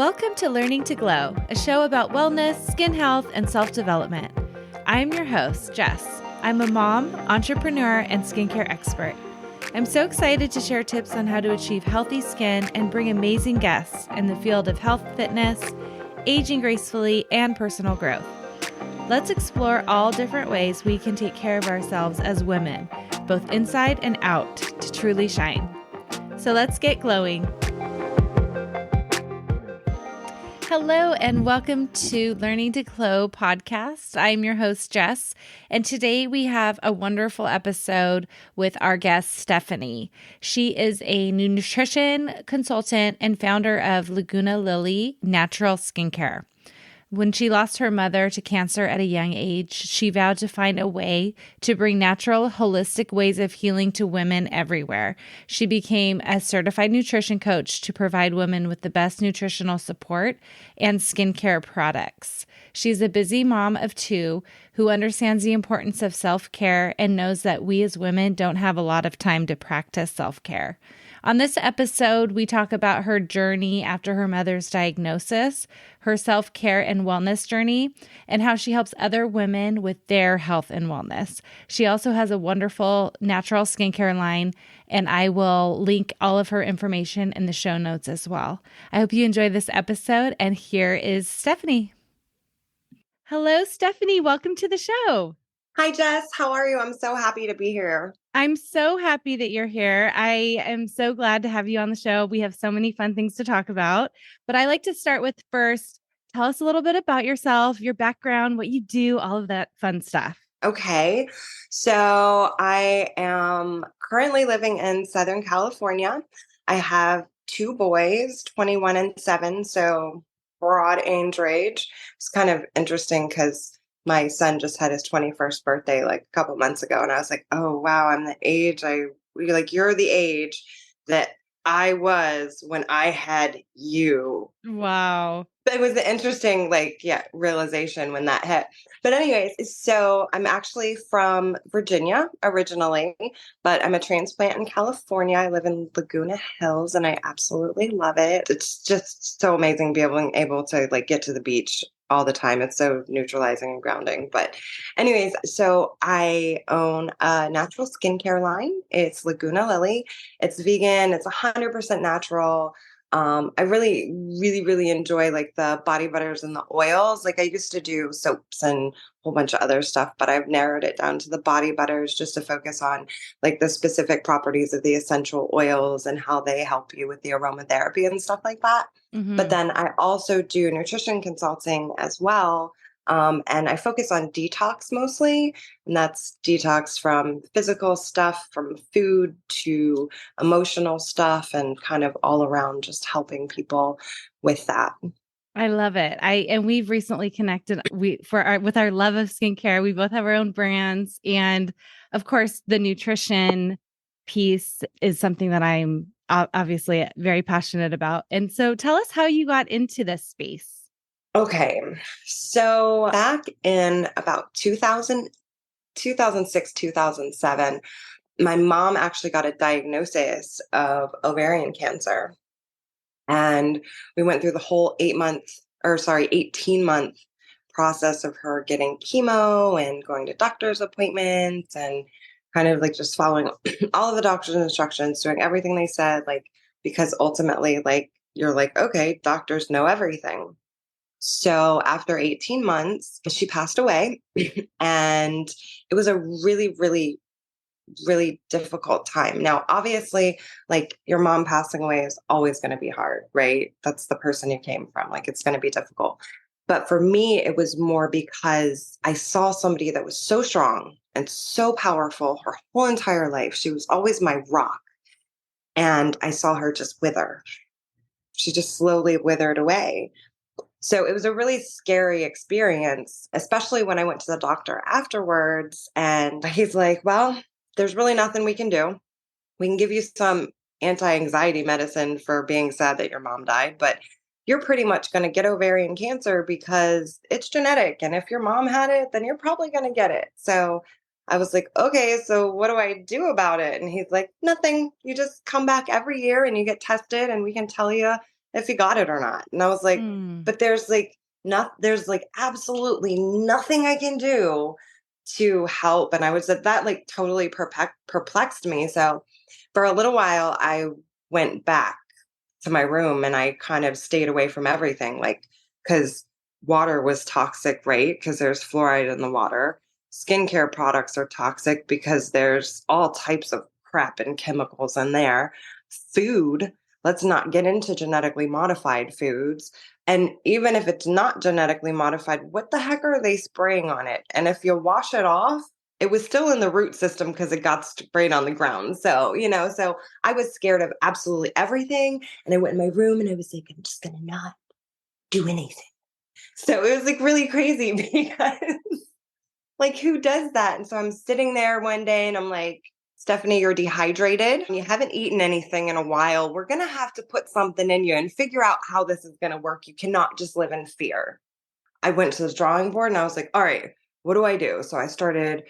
Welcome to Learning to Glow, a show about wellness, skin health, and self-development. I'm your host, Jess. I'm a mom, entrepreneur, and skincare expert. I'm so excited to share tips on how to achieve healthy skin and bring amazing guests in the field of health, fitness, aging gracefully, and personal growth. Let's explore all different ways we can take care of ourselves as women, both inside and out, to truly shine. So let's get glowing. Hello and welcome to Learning to Glow podcast. I'm your host, Jess, and today we have a wonderful episode with our guest, Stephanie. She is a nutrition consultant and founder of Laguna Lily Natural Skincare. When she lost her mother to cancer at a young age, she vowed to find a way to bring natural, holistic ways of healing to women everywhere. She became a certified nutrition coach to provide women with the best nutritional support and skincare products. She's a busy mom of two who understands the importance of self-care and knows that we as women don't have a lot of time to practice self-care. On this episode, we talk about her journey after her mother's diagnosis, her self-care and wellness journey, and how she helps other women with their health and wellness. She also has a wonderful natural skincare line, and I will link all of her information in the show notes as well. I hope you enjoy this episode, and here is Stephanie. Hello, Stephanie. Welcome to the show. Hi, Jess. How are you? I'm so happy to be here. I'm so happy that you're here. I am so glad to have you on the show. We have so many fun things to talk about, but I like to start with first, tell us a little bit about yourself, your background, what you do, all of that fun stuff. Okay. So I am currently living in Southern California. I have two boys, 21 and 7. So broad age range. It's kind of interesting because my son just had his 21st birthday like a couple months ago. And I was like, oh, wow, you're the age that I was when I had you. Wow. But it was an interesting, realization when that hit. But anyways, so I'm actually from Virginia originally, but I'm a transplant in California. I live in Laguna Hills and I absolutely love it. It's just so amazing being able to get to the beach all the time. It's so neutralizing and grounding. But anyways, so I own a natural skincare line. It's Laguna Lily. It's vegan. It's 100% natural. I really, really, really enjoy the body butters and the oils. I used to do soaps and a whole bunch of other stuff, but I've narrowed it down to the body butters just to focus on the specific properties of the essential oils and how they help you with the aromatherapy and stuff like that. Mm-hmm. But then I also do nutrition consulting as well. And I focus on detox mostly, and that's detox from physical stuff, from food to emotional stuff, and kind of all around just helping people with that. I love it. And we've recently connected with our love of skincare. We both have our own brands. And of course, the nutrition piece is something that I'm obviously very passionate about. And so tell us how you got into this space. Okay. So back in about 2006, 2007, my mom actually got a diagnosis of ovarian cancer. And we went through the whole 18-month process of her getting chemo and going to doctor's appointments and kind of just following all of the doctor's instructions, doing everything they said, because ultimately, you're okay, doctors know everything. So after 18 months, she passed away. And it was a really, really, really difficult time. Now, obviously, your mom passing away is always going to be hard, right? That's the person you came from. It's going to be difficult. But for me, it was more because I saw somebody that was so strong and so powerful her whole entire life. She was always my rock. And I saw her just wither. She just slowly withered away. So it was a really scary experience, especially when I went to the doctor afterwards. And he's like, well, there's really nothing we can do. We can give you some anti-anxiety medicine for being sad that your mom died, but you're pretty much going to get ovarian cancer because it's genetic. And if your mom had it, then you're probably going to get it. So I was like, okay, so what do I do about it? And he's like, nothing. You just come back every year and you get tested and we can tell you if he got it or not. And I was like, Mm. but there's like absolutely nothing I can do to help. And I was that like totally perplexed me. So for a little while, I went back to my room and I kind of stayed away from everything, like, because water was toxic, right? Because there's fluoride in the water. Skincare products are toxic because there's all types of crap and chemicals in there. Food, let's not get into genetically modified foods. And even if it's not genetically modified, what the heck are they spraying on it? And if you wash it off, it was still in the root system because it got sprayed on the ground. So, so I was scared of absolutely everything. And I went in my room and I was like, I'm just going to not do anything. So it was like really crazy because like, who does that? And so I'm sitting there one day and I'm like, Stephanie, you're dehydrated and you haven't eaten anything in a while. We're going to have to put something in you and figure out how this is going to work. You cannot just live in fear. I went to the drawing board and I was like, all right, what do I do? So I started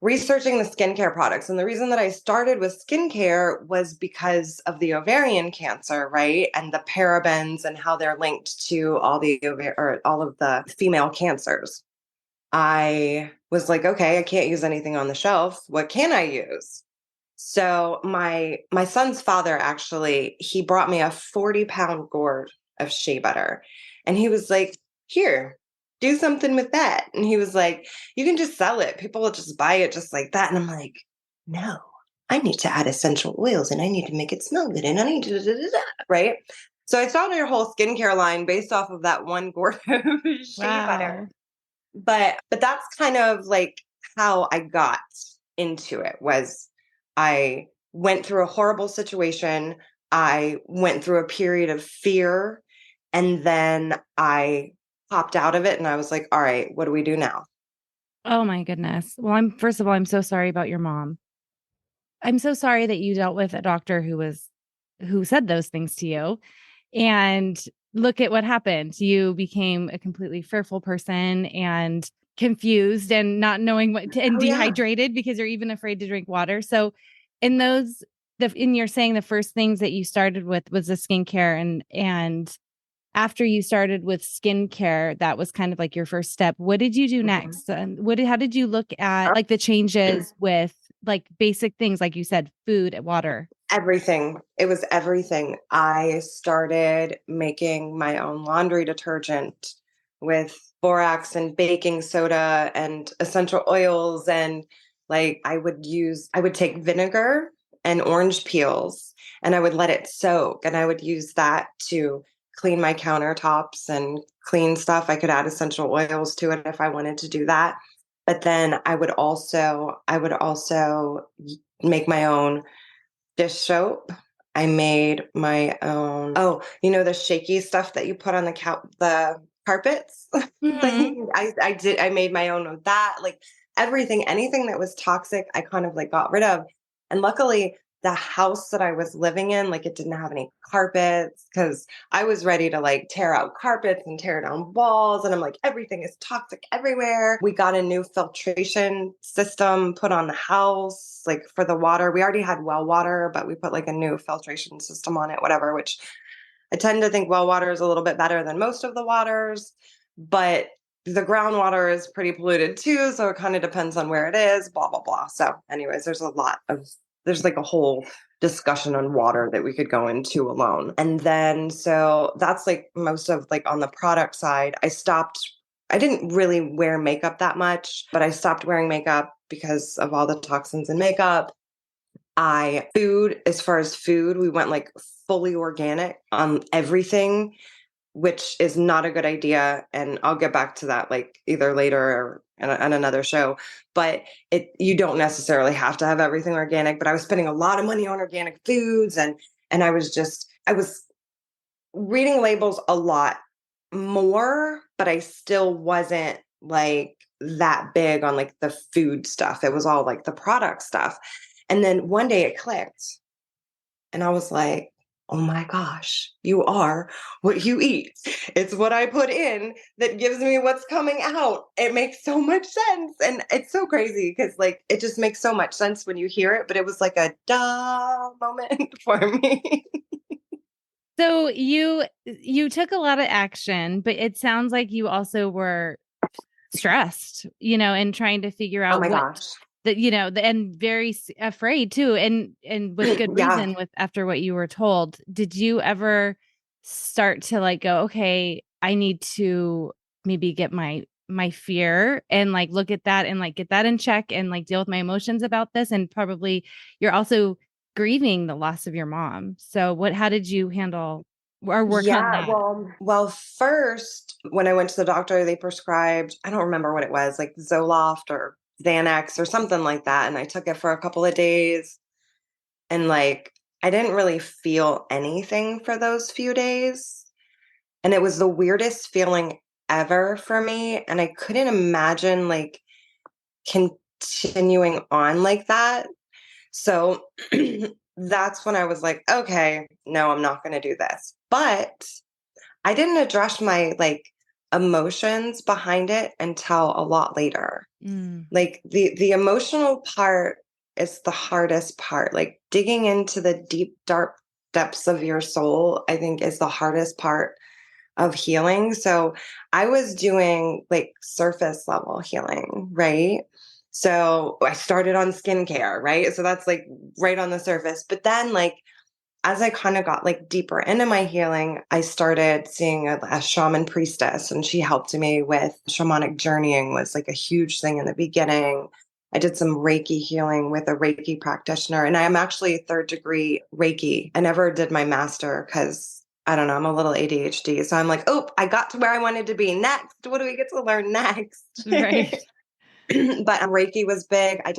researching the skincare products. And the reason that I started with skincare was because of the ovarian cancer, right? And the parabens and how they're linked to all of the female cancers. I was like, okay, I can't use anything on the shelf. What can I use? So my son's father actually, he brought me a 40-pound gourd of shea butter. And he was like, here, do something with that. And he was like, you can just sell it. People will just buy it just like that. And I'm like, no, I need to add essential oils and I need to make it smell good. And I need to, right? So I started a whole skincare line based off of that one gourd of shea butter. Wow. But that's kind of like how I got into it. Was I went through a horrible situation. I went through a period of fear and then I popped out of it and I was like, all right, what do we do now? Oh my goodness. Well, first of all, I'm so sorry about your mom. I'm so sorry that you dealt with a doctor who said those things to you. And look at what happened. You became a completely fearful person and confused and not knowing and Oh yeah. dehydrated because you're even afraid to drink water. So in you're saying the first things that you started with was the skincare, and after you started with skincare, that was kind of like your first step. What did you do Mhm. next? And how did you look at like the changes with like basic things, like you said, food, water? Everything. It was everything. I started making my own laundry detergent with borax and baking soda and essential oils. And like I would take vinegar and orange peels and I would let it soak and I would use that to clean my countertops and clean stuff. I could add essential oils to it if I wanted to do that. But then I would also make my own dish soap. I made my own. Oh, the shaky stuff that you put on the carpets. Like Mhm. I made my own of that. Like everything, anything that was toxic, I kind of like got rid of. And luckily, the house that I was living in, like it didn't have any carpets because I was ready to like tear out carpets and tear down walls. And I'm like, everything is toxic everywhere. We got a new filtration system put on the house, like for the water. We already had well water, but we put like a new filtration system on it, whatever, which I tend to think well water is a little bit better than most of the waters, but the groundwater is pretty polluted too. So it kind of depends on where it is, blah, blah, blah. So, anyways, there's like a whole discussion on water that we could go into alone. And then, so that's like most of like on the product side, I didn't really wear makeup that much, but I stopped wearing makeup because of all the toxins in makeup. As far as food, we went like fully organic on everything, which is not a good idea. And I'll get back to that like either later or on another show. But you don't necessarily have to have everything organic. But I was spending a lot of money on organic foods, and I was reading labels a lot more, but I still wasn't like that big on like the food stuff. It was all like the product stuff. And then one day it clicked. And I was like, oh my gosh, you are what you eat. It's what I put in that gives me what's coming out. It makes so much sense. And it's so crazy because, like, it just makes so much sense when you hear it. But it was like a duh moment for me. So you took a lot of action, but it sounds like you also were stressed, and trying to figure Oh out my what gosh. and very afraid too, and with good Yeah. reason with after what you were told. Did you ever start to like go, okay, I need to maybe get my fear and like look at that and like get that in check and like deal with my emotions about this? And probably you're also grieving the loss of your mom. So how did you handle or work on Yeah, that? first, when I went to the doctor, they prescribed, I don't remember what it was, like Zoloft or Xanax or something like that. And I took it for a couple of days. And like, I didn't really feel anything for those few days. And it was the weirdest feeling ever for me. And I couldn't imagine like continuing on like that. So that's when I was like, okay, no, I'm not going to do this. But I didn't address my like emotions behind it until a lot later. Mm, Like the emotional part is the hardest part. Like digging into the deep dark depths of your soul, I think is the hardest part of healing. So I was doing like surface level healing, right? So I started on skincare, right? So that's like right on the surface. But then like as I kind of got like deeper into my healing, I started seeing a shaman priestess, and she helped me with shamanic journeying was like a huge thing in the beginning. I did some Reiki healing with a Reiki practitioner, and I am actually a third degree Reiki. I never did my master because I don't know, I'm a little ADHD. So I'm like, oh, I got to where I wanted to be next. What do we get to learn next? right. But Reiki was big. I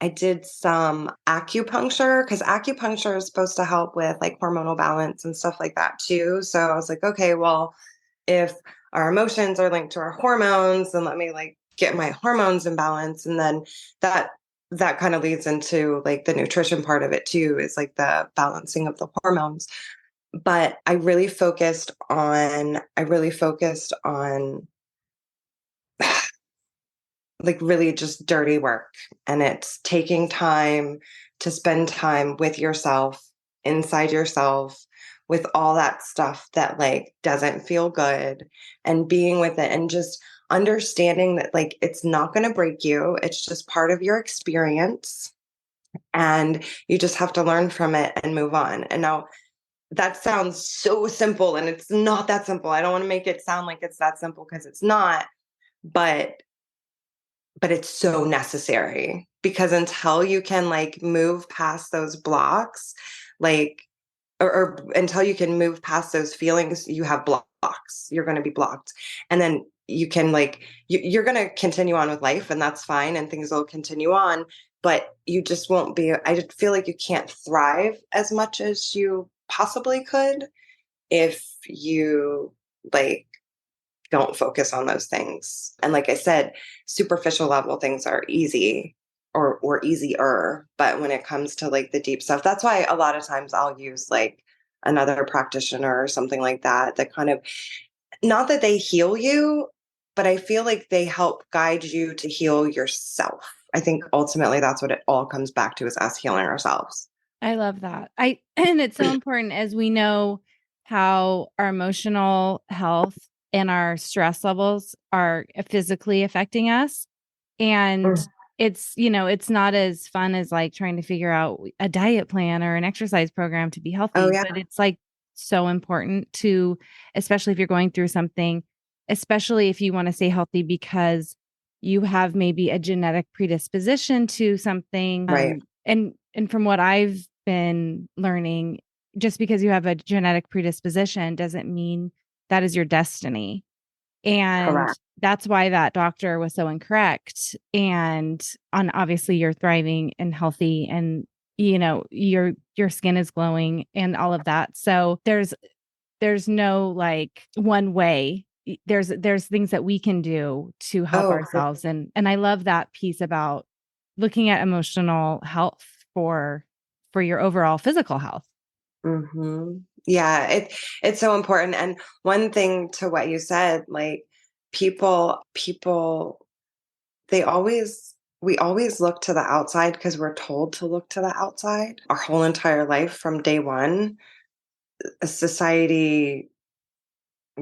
did some acupuncture because acupuncture is supposed to help with like hormonal balance and stuff like that too. So I was like, okay, well, if our emotions are linked to our hormones, then let me like get my hormones in balance. And then that that kind of leads into like the nutrition part of it too, is like the balancing of the hormones. But I really focused on like really just dirty work. And it's taking time to spend time with yourself, inside yourself, with all that stuff that like doesn't feel good, and being with it and just understanding that like it's not going to break you. It's just part of your experience. And you just have to learn from it and move on. And now that sounds so simple, and it's not that simple. I don't want to make it sound like it's that simple because it's not. But it's so necessary, because until you can like move past those blocks, like or until you can move past those feelings, you have blocks. You're going to be blocked. And then you can like you're going to continue on with life, and that's fine, and things will continue on, but you just won't be, I just feel like you can't thrive as much as you possibly could if you like don't focus on those things. And like I said, superficial level things are easy, or easier, but when it comes to like the deep stuff, that's why a lot of times I'll use like another practitioner or something like that, that kind of, not that they heal you, but I feel like they help guide you to heal yourself. I think ultimately that's what it all comes back to, is us healing ourselves. I love that. And it's so important as we know how our emotional health and our stress levels are physically affecting us. And Mm. it's not as fun as like trying to figure out a diet plan or an exercise program to be Oh healthy, yeah. but it's like so important to, especially if you're going through something, especially if you want to stay healthy because you have maybe a genetic predisposition to something. Right. And from what I've been learning, just because you have a genetic predisposition doesn't mean that is your destiny. And Correct. that's why that doctor was so incorrect. And on obviously you're thriving and healthy and your skin is glowing and all of that. So there's no like one way. There's things that we can do to help Oh, ourselves. And I love that piece about looking at emotional health for your overall physical health. yeah, it's so important. And one thing to what you said, like people they always we always look to the outside because we're told to look to the outside our whole entire life from day one. society,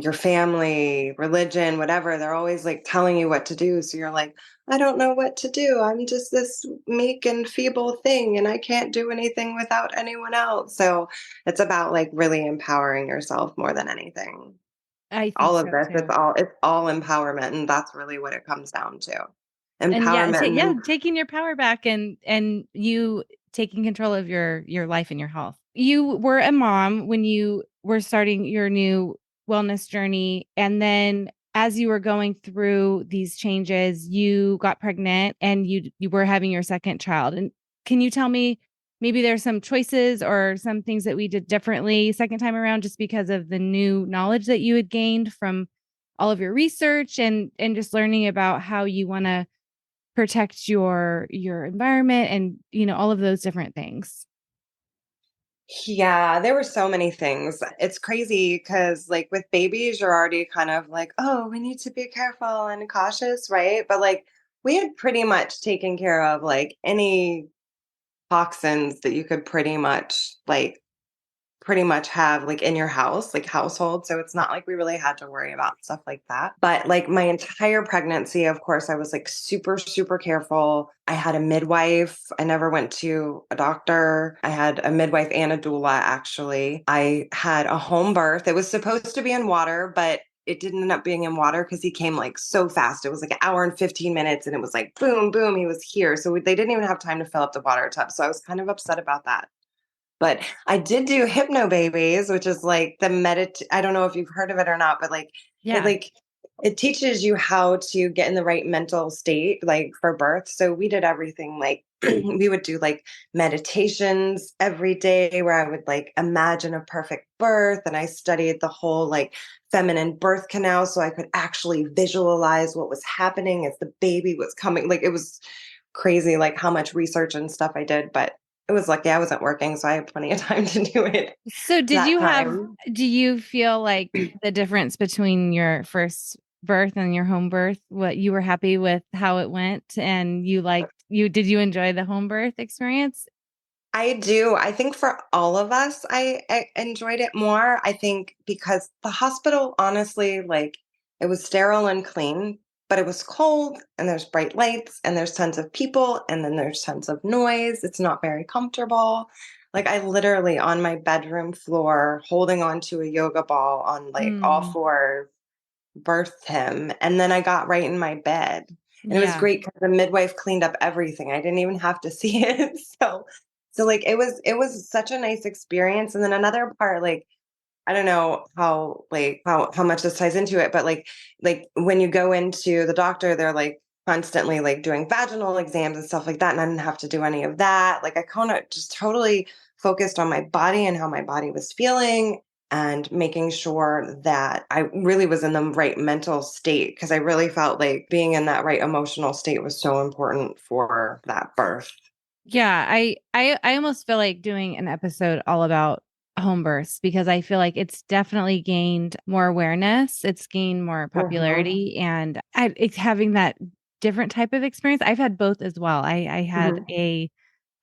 your family, religion, whatever, they're always like telling you what to do. So you're like, I don't know what to do. I'm just this meek and feeble thing and I can't do anything without anyone else. So it's about like really empowering yourself more than anything. I think All so of this, too. it's all empowerment. And that's really what it comes down to. And yeah, Empowerment. taking your power back and you taking control of your life and your health. You were a mom when you were starting your new wellness journey, and then as you were going through these changes, you got pregnant and you were having your second child. And can you tell me, maybe there's some choices or some things that we did differently second time around just because of the new knowledge that you had gained from all of your research and just learning about how you want to protect your environment and all of those different things. Yeah, there were so many things. It's crazy because, like, with babies, you're already kind of like, oh, we need to be careful and cautious, right? But, like, we had pretty much taken care of like any toxins that you could pretty much have like in your house, like household. So it's not like we really had to worry about stuff like that. But like my entire pregnancy, of course, I was like super, super careful. I had a midwife. I never went to a doctor. I had a midwife and a doula, actually. I had a home birth. It was supposed to be in water, but it didn't end up being in water because he came like so fast. It was like an hour and 15 minutes and it was like boom, boom, he was here. So they didn't even have time to fill up the water tub. So I was kind of upset about that. But I did do hypno babies, which is like I don't know if you've heard of it or not, but Yeah. like it teaches you how to get in the right mental state like for birth. So we did everything like we would do like meditations every day where I would like imagine a perfect birth, and I studied the whole like feminine birth canal so I could actually visualize what was happening as the baby was coming. Like it was crazy like how much research and stuff I did, but it was lucky I wasn't working, so I had plenty of time to do it So that time. do you feel like the difference between your first birth and your home birth, what you were happy with how it went and did you enjoy the home birth experience? I do. I think for all of us, I enjoyed it more. I think because the hospital, honestly, like it was sterile and clean, but it was cold and there's bright lights and there's tons of people and then there's tons of noise. It's not very comfortable. Like I literally on my bedroom floor holding onto a yoga ball on like all Mm, fours birthed him, and then I got right in my bed. And it was yeah. great because the midwife cleaned up everything. I didn't even have to see it. So like it was such a nice experience. And then another part, like I don't know how much this ties into it, but like when you go into the doctor, they're like constantly like doing vaginal exams and stuff like that. And I didn't have to do any of that. Like I kind of just totally focused on my body and how my body was feeling and making sure that I really was in the right mental state because I really felt like being in that right emotional state was so important for that birth. Yeah, I almost feel like doing an episode all about home births because I feel like it's definitely gained more awareness. It's gained more Hmm. popularity, and it's having that different type of experience. I've had both as well. I had Hmm. a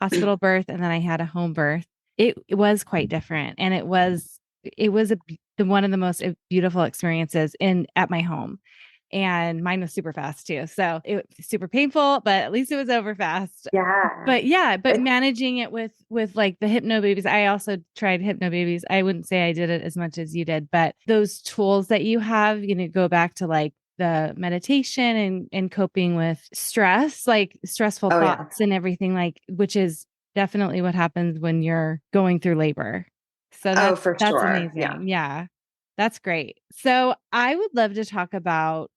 hospital birth and then I had a home birth. It was quite different, and it was one of the most beautiful experiences in at my home. And mine was super fast too. So it was super painful, but at least it was over fast. Yeah. But yeah, but managing it with like the hypno babies, I also tried hypno babies. I wouldn't say I did it as much as you did, but those tools that you have, go back to like the meditation and coping with stress, like stressful Oh yeah. thoughts and everything, like which is definitely what happens when you're going through labor. So Oh, that's for that's sure. Yeah. amazing. Yeah. That's great. So I would love to talk about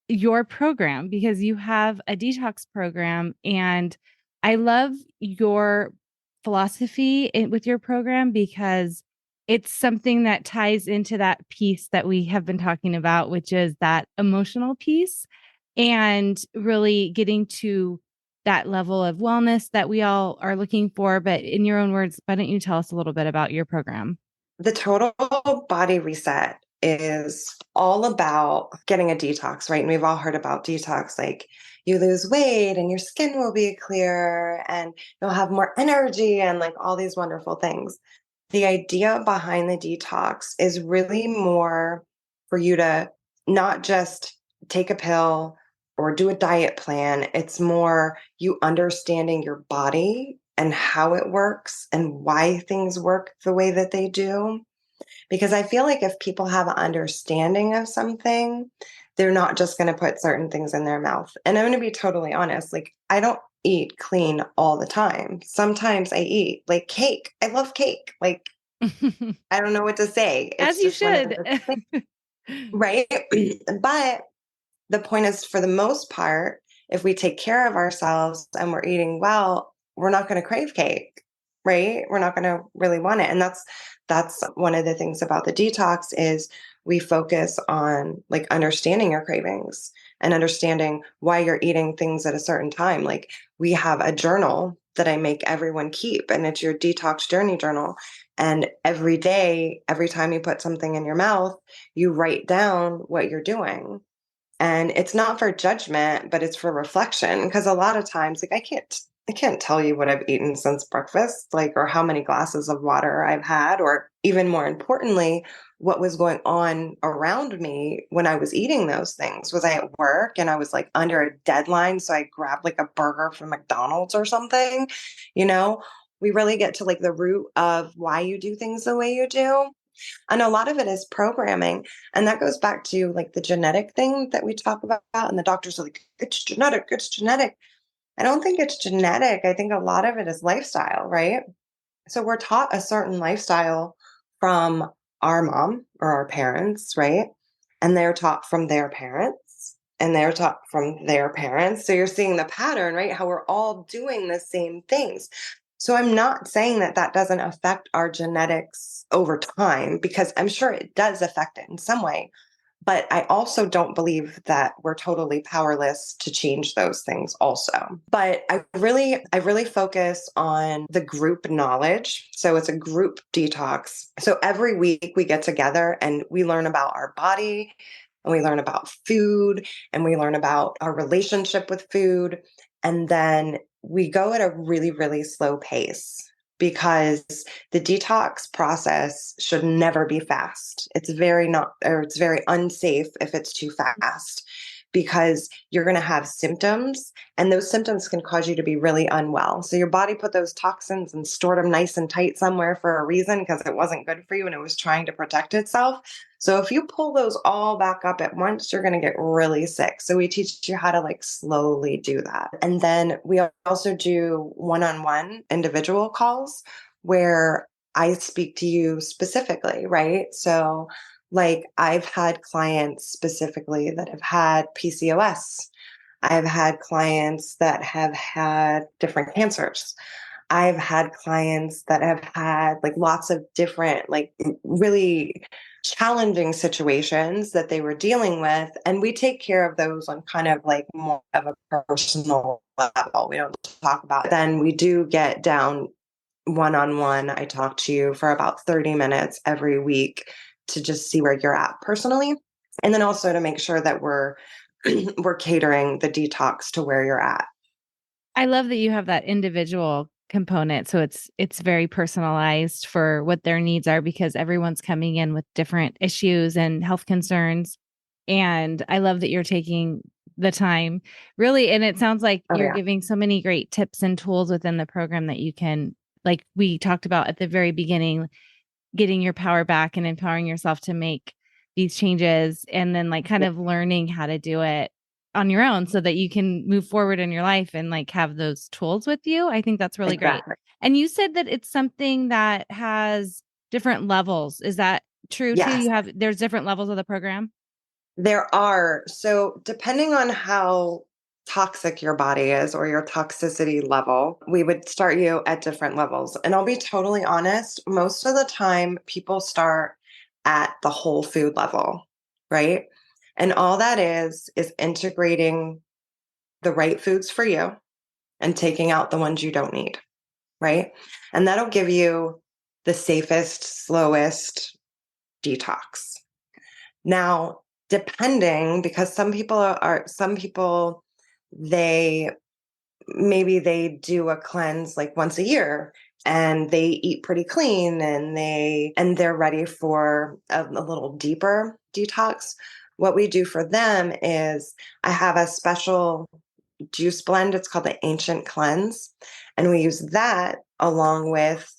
your program because you have a detox program, and I love your philosophy with your program because it's something that ties into that piece that we have been talking about, which is that emotional piece and really getting to that level of wellness that we all are looking for. But in your own words, why don't you tell us a little bit about your program? The total body reset is all about getting a detox, right? And we've all heard about detox, like you lose weight and your skin will be clearer and you'll have more energy and like all these wonderful things. the idea behind the detox is really more for you to not just take a pill or do a diet plan. It's more you understanding your body and how it works and why things work the way that they do. Because I feel like if people have an understanding of something, they're not just going to put certain things in their mouth. And I'm going to be totally honest, like I don't eat clean all the time. Sometimes I eat like cake. I love cake. Like I don't know what to say. As It's you just one of should. the things, right? But the point is, for the most part, if we take care of ourselves and we're eating well, we're not going to crave cake, right? We're not going to really want it. And that's one of the things about the detox is we focus on like understanding your cravings and understanding why you're eating things at a certain time. Like we have a journal that I make everyone keep, and it's your detox journey journal. And every day, every time you put something in your mouth, you write down what you're doing. And it's not for judgment, but it's for reflection. Because a lot of times, like I can't tell you what I've eaten since breakfast, like, or how many glasses of water I've had, or even more importantly, what was going on around me when I was eating those things. Was I at work and I was like under a deadline? So I grabbed like a burger from McDonald's or something, you know? We really get to like the root of why you do things the way you do. And a lot of it is programming. And that goes back to like the genetic thing that we talk about. And the doctors are like, it's genetic, it's genetic. I don't think it's genetic. I think a lot of it is lifestyle, right? So we're taught a certain lifestyle from our mom or our parents, right? And they're taught from their parents and they're taught from their parents. So you're seeing the pattern, right? How we're all doing the same things. So I'm not saying that that doesn't affect our genetics over time, because I'm sure it does affect it in some way. But I also don't believe that we're totally powerless to change those things also. But I really focus on the group knowledge. So it's a group detox. So every week we get together and we learn about our body and we learn about food and we learn about our relationship with food. And then we go at a really, really slow pace, because the detox process should never be fast. It's very unsafe if it's too fast, because you're going to have symptoms and those symptoms can cause you to be really unwell. So your body put those toxins and stored them nice and tight somewhere for a reason, because it wasn't good for you and it was trying to protect itself. So if you pull those all back up at once, you're going to get really sick. So we teach you how to like slowly do that. And then we also do one-on-one individual calls where I speak to you specifically, right? So like I've had clients specifically that have had PCOS. I've had clients that have had different cancers. I've had clients that have had like lots of different, like really challenging situations that they were dealing with. And we take care of those on kind of like more of a personal level. We don't talk about it. Then we do get down one on one. I talk to you for about 30 minutes every week to just see where you're at personally. And then also to make sure that we're we're catering the detox to where you're at. I love that you have that individual component. So it's very personalized for what their needs are, because everyone's coming in with different issues and health concerns. And I love that you're taking the time really. And it sounds like Oh you're yeah, giving so many great tips and tools within the program that you can, like we talked about at the very beginning, getting your power back and empowering yourself to make these changes, and then like kind yeah, of learning how to do it on your own so that you can move forward in your life and like have those tools with you. I think that's really great. exactly. And you said that it's something that has different levels. Is that true too? Yes. There's different levels of the program? There are. So, depending on how toxic your body is or your toxicity level, we would start you at different levels. And I'll be totally honest, most of the time, people start at the whole food level, right? And all that is integrating the right foods for you and taking out the ones you don't need, right? And that'll give you the safest, slowest detox. Now, depending, because some people, they maybe they do a cleanse like once a year. and they eat pretty clean and they're ready for a little deeper detox. What we do for them is I have a special juice blend. It's called the Ancient Cleanse. And we use that along with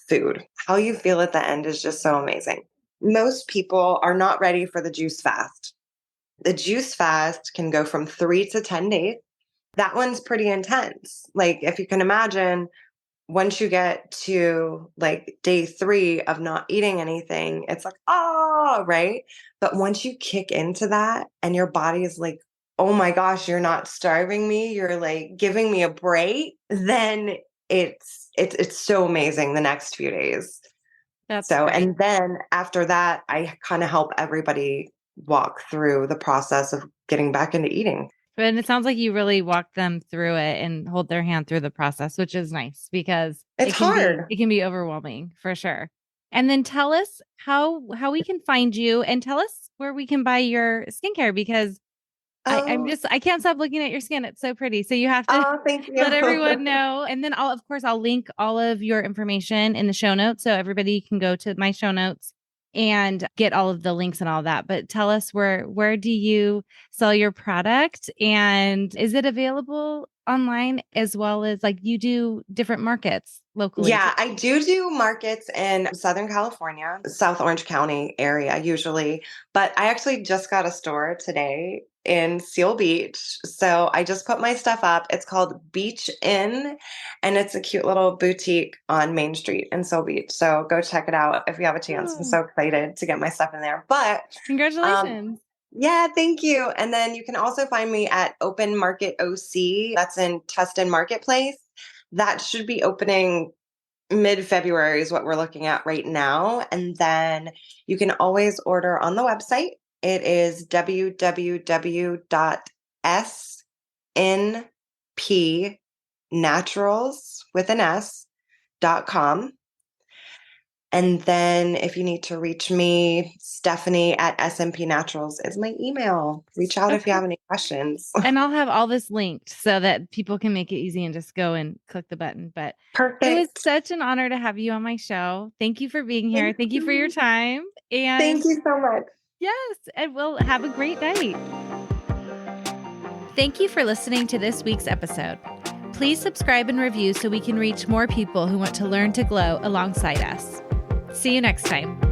food. How you feel at the end is just so amazing. Most people are not ready for the juice fast. The juice fast can go from 3 to 10 days. That one's pretty intense. Like, if you can imagine, once you get to like day 3 of not eating anything, it's like, oh, right. But once you kick into that and your body is like, oh my gosh, you're not starving me, you're like giving me a break, then it's so amazing the next few days. That's So, great. and then after that, I kind of help everybody walk through the process of getting back into eating. And it sounds like you really walk them through it and hold their hand through the process, which is nice because It's hard. it can be overwhelming for sure. And then tell us how we can find you and tell us where we can buy your skincare because Oh, I can't stop looking at your skin. It's so pretty. So you have to oh, thank you. let everyone know. And then of course, I'll link all of your information in the show notes. So everybody can go to my show notes and get all of the links and all that. But tell us where do you sell your product? And is it available online as well as like you do different markets locally? Yeah, I do markets in Southern California, South Orange County area usually, but I actually just got a store today in Seal Beach. So I just put my stuff up. It's called Beach Inn, and it's a cute little boutique on Main Street in Seal Beach. So go check it out if you have a chance. I'm Oh, so excited to get my stuff in there. But congratulations. yeah, thank you. And then you can also find me at Open Market OC. That's in Tustin Marketplace. That should be opening mid-February is what we're looking at right now. And then you can always order on the website. It is www.snpnaturals.com. And then if you need to reach me, Stephanie at SNP Naturals is my email. Reach out if you Okay. have any questions. And I'll have all this linked so that people can make it easy and just go and click the button. But it was Perfect. such an honor to have you on my show. Thank you for being here. Thank Thank you for your you. time. Thank And you so much. yes, and we'll have a great night. Thank you for listening to this week's episode. Please subscribe and review so we can reach more people who want to learn to glow alongside us. See you next time.